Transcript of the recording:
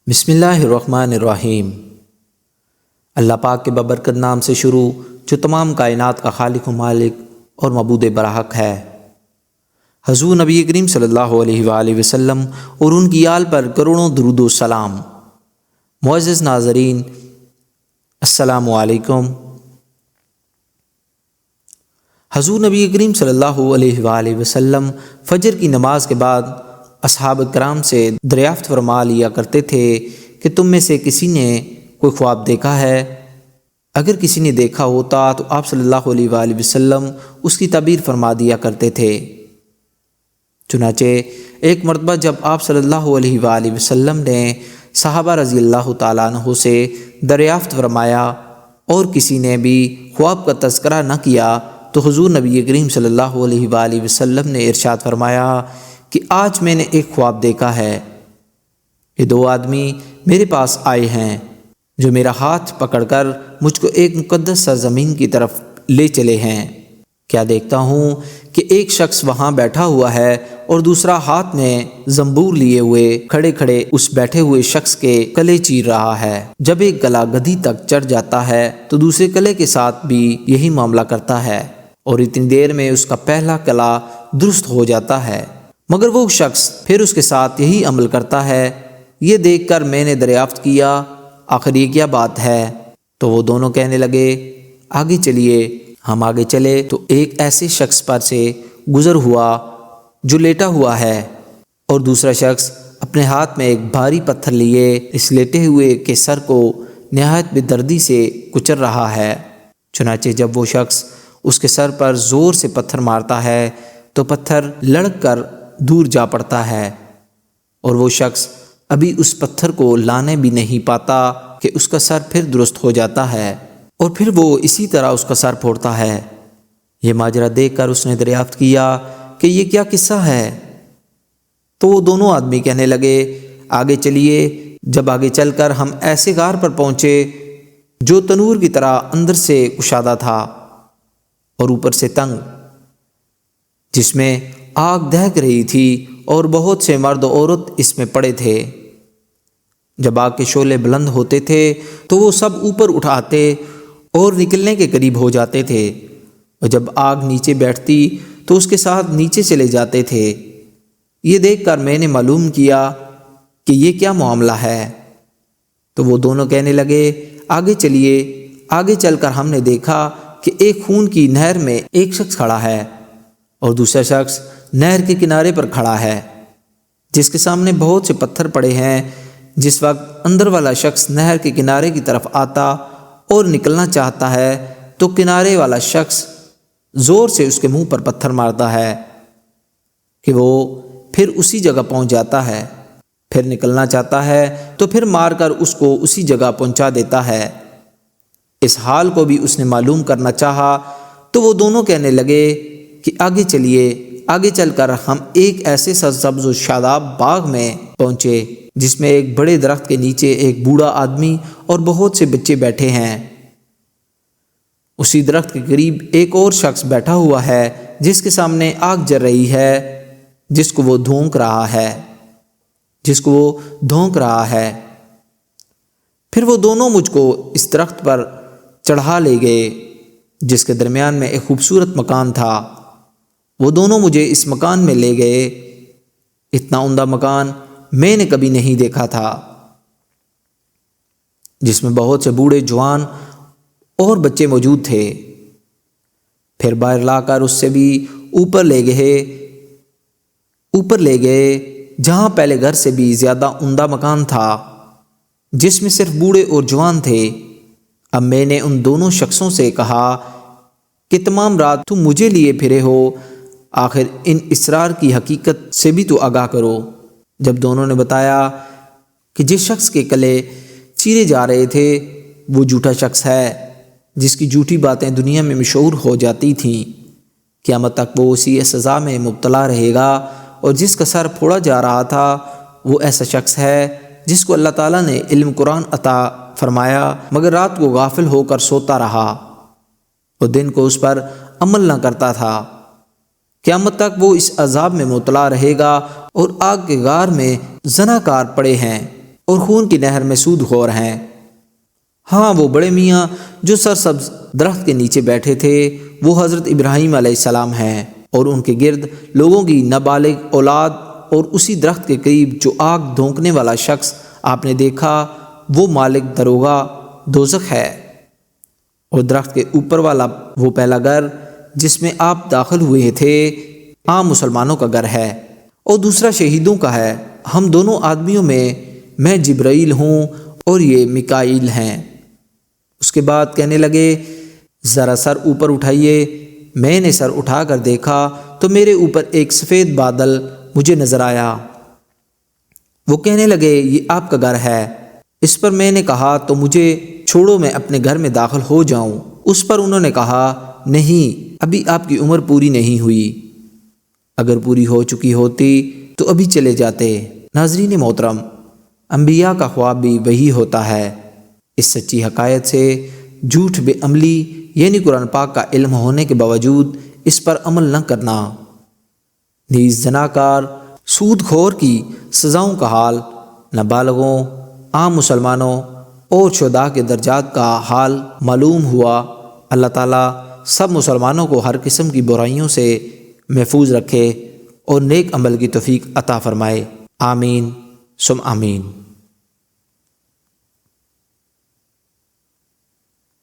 بسم اللہ الرحمن الرحیم۔ اللہ پاک کے ببرکت نام سے شروع جو تمام کائنات کا خالق و مالک اور معبود برحق ہے۔ حضور نبی کریم صلی اللہ علیہ وآلہ وسلم اور ان کی آل پر کروڑوں درود و سلام۔ معزز ناظرین، السلام علیکم۔ حضور نبی کریم صلی اللہ علیہ وآلہ وسلم فجر کی نماز کے بعد اصحاب کرام سے دریافت فرما لیا کرتے تھے کہ تم میں سے کسی نے کوئی خواب دیکھا ہے؟ اگر کسی نے دیکھا ہوتا تو آپ صلی اللہ علیہ وآلہ وسلم اس کی تعبیر فرما دیا کرتے تھے۔ چنانچہ ایک مرتبہ جب آپ صلی اللہ علیہ وآلہ وسلم نے صحابہ رضی اللہ تعالیٰ عنہ سے دریافت فرمایا اور کسی نے بھی خواب کا تذکرہ نہ کیا تو حضور نبی کریم صلی اللہ علیہ وآلہ وسلم نے ارشاد فرمایا کہ آج میں نے ایک خواب دیکھا ہے۔ یہ دو آدمی میرے پاس آئے ہیں جو میرا ہاتھ پکڑ کر مجھ کو ایک مقدس سرزمین کی طرف لے چلے ہیں۔ کیا دیکھتا ہوں کہ ایک شخص وہاں بیٹھا ہوا ہے اور دوسرا ہاتھ میں زنبور لیے ہوئے کھڑے کھڑے اس بیٹھے ہوئے شخص کے کلے چیر رہا ہے۔ جب ایک گلا گدھی تک چڑھ جاتا ہے تو دوسرے کلے کے ساتھ بھی یہی معاملہ کرتا ہے اور اتنی دیر میں اس کا پہلا کلا درست ہو جاتا ہے، مگر وہ شخص پھر اس کے ساتھ یہی عمل کرتا ہے۔ یہ دیکھ کر میں نے دریافت کیا آخر یہ کیا بات ہے؟ تو وہ دونوں کہنے لگے آگے چلیے۔ ہم آگے چلے تو ایک ایسے شخص پر سے گزر ہوا جو لیٹا ہوا ہے اور دوسرا شخص اپنے ہاتھ میں ایک بھاری پتھر لیے اس لیٹے ہوئے کے سر کو نہایت بے دردی سے کچل رہا ہے۔ چنانچہ جب وہ شخص اس کے سر پر زور سے پتھر مارتا ہے تو پتھر لڑک کر دور جا پڑتا ہے اور وہ شخص ابھی اس پتھر کو لانے بھی نہیں پاتا کہ اس کا سر پھر درست ہو جاتا ہے اور پھر وہ اسی طرح اس کا سر پھوڑتا ہے۔ یہ ماجرا دیکھ کر اس نے دریافت کیا کہ یہ کیا قصہ ہے؟ تو وہ دونوں آدمی کہنے لگے آگے چلیے۔ جب آگے چل کر ہم ایسے غار پر پہنچے جو تنور کی طرح اندر سے کشادہ تھا اور اوپر سے تنگ، جس میں آگ دہک رہی تھی اور بہت سے مرد و عورت اس میں پڑے تھے۔ جب آگ کے شعلے بلند ہوتے تھے تو وہ سب اوپر اٹھاتے اور نکلنے کے قریب ہو جاتے تھے، اور جب آگ نیچے بیٹھتی تو اس کے ساتھ نیچے چلے جاتے تھے۔ یہ دیکھ کر میں نے معلوم کیا کہ یہ کیا معاملہ ہے۔ تو وہ دونوں کہنے لگے آگے چلیے۔ آگے چل کر ہم نے دیکھا کہ ایک خون کی نہر میں ایک شخص کھڑا ہے اور دوسرا شخص نہر کے کنارے پر کھڑا ہے جس کے سامنے بہت سے پتھر پڑے ہیں۔ جس وقت اندر والا شخص نہر کے کنارے کی طرف آتا اور نکلنا چاہتا ہے تو کنارے والا شخص زور سے اس کے منہ پر پتھر مارتا ہے کہ وہ پھر اسی جگہ پہنچ جاتا ہے۔ پھر نکلنا چاہتا ہے تو پھر مار کر اس کو اسی جگہ پہنچا دیتا ہے۔ اس حال کو بھی اس نے معلوم کرنا چاہا تو وہ دونوں کہنے لگے کہ آگے چلیے۔ آگے چل کر ہم ایک ایسے سرسبز و شاداب باغ میں پہنچے جس میں ایک بڑے درخت کے نیچے ایک بوڑھا آدمی اور بہت سے بچے بیٹھے ہیں۔ اسی درخت کے قریب ایک اور شخص بیٹھا ہوا ہے جس کے سامنے آگ جل رہی ہے جس کو وہ دھونک رہا ہے۔ پھر وہ دونوں مجھ کو اس درخت پر چڑھا لے گئے جس کے درمیان میں ایک خوبصورت مکان تھا۔ وہ دونوں مجھے اس مکان میں لے گئے۔ اتنا عمدہ مکان میں نے کبھی نہیں دیکھا تھا، جس میں بہت سے بوڑھے جوان اور بچے موجود تھے۔ پھر باہر لا کر اس سے بھی اوپر لے گئے جہاں پہلے گھر سے بھی زیادہ عمدہ مکان تھا جس میں صرف بوڑھے اور جوان تھے۔ اب میں نے ان دونوں شخصوں سے کہا کہ تمام رات تم مجھے لیے پھرے ہو، آخر ان اسرار کی حقیقت سے بھی تو آگاہ کرو۔ جب دونوں نے بتایا کہ جس شخص کے کلے چیرے جا رہے تھے وہ جھوٹا شخص ہے جس کی جھوٹی باتیں دنیا میں مشہور ہو جاتی تھیں، قیامت تک وہ اسی سزا میں مبتلا رہے گا، اور جس کا سر پھوڑا جا رہا تھا وہ ایسا شخص ہے جس کو اللہ تعالیٰ نے علم قرآن عطا فرمایا مگر رات کو غافل ہو کر سوتا رہا اور دن کو اس پر عمل نہ کرتا تھا۔ قیامت تک وہ اس عذاب میں مبتلا رہے گا اور آگ کے غار میں زناکار پڑے ہیں۔ اور خون کی نہر میں سود خور ہیں۔ ہاں وہ بڑے میاں جو سرسبز درخت کے نیچے بیٹھے تھے وہ حضرت ابراہیم علیہ السلام ہیں، اور ان کے گرد لوگوں کی نابالغ اولاد، اور اسی درخت کے قریب جو آگ دھونکنے والا شخص آپ نے دیکھا وہ مالک دروغہ دوزخ ہے، اور درخت کے اوپر والا وہ پہلا گھر جس میں آپ داخل ہوئے تھے عام مسلمانوں کا گھر ہے، اور دوسرا شہیدوں کا ہے۔ ہم دونوں آدمیوں میں جبرائیل ہوں اور یہ میکائیل ہیں۔ اس کے بعد کہنے لگے ذرا سر اوپر اٹھائیے۔ میں نے سر اٹھا کر دیکھا تو میرے اوپر ایک سفید بادل مجھے نظر آیا۔ وہ کہنے لگے یہ آپ کا گھر ہے۔ اس پر میں نے کہا تو مجھے چھوڑو میں اپنے گھر میں داخل ہو جاؤں۔ اس پر انہوں نے کہا نہیں، ابھی آپ کی عمر پوری نہیں ہوئی، اگر پوری ہو چکی ہوتی تو ابھی چلے جاتے۔ ناظرین محترم، انبیاء کا خواب بھی وہی ہوتا ہے۔ اس سچی حقائق سے جھوٹ بے عملی یعنی قرآن پاک کا علم ہونے کے باوجود اس پر عمل نہ کرنا، نیز زناکار سود خور کی سزاؤں کا حال، نابالغوں، عام مسلمانوں اور شہداء کے درجات کا حال معلوم ہوا۔ اللہ تعالیٰ سب مسلمانوں کو ہر قسم کی برائیوں سے محفوظ رکھے اور نیک عمل کی توفیق عطا فرمائے۔ آمین ثم آمین۔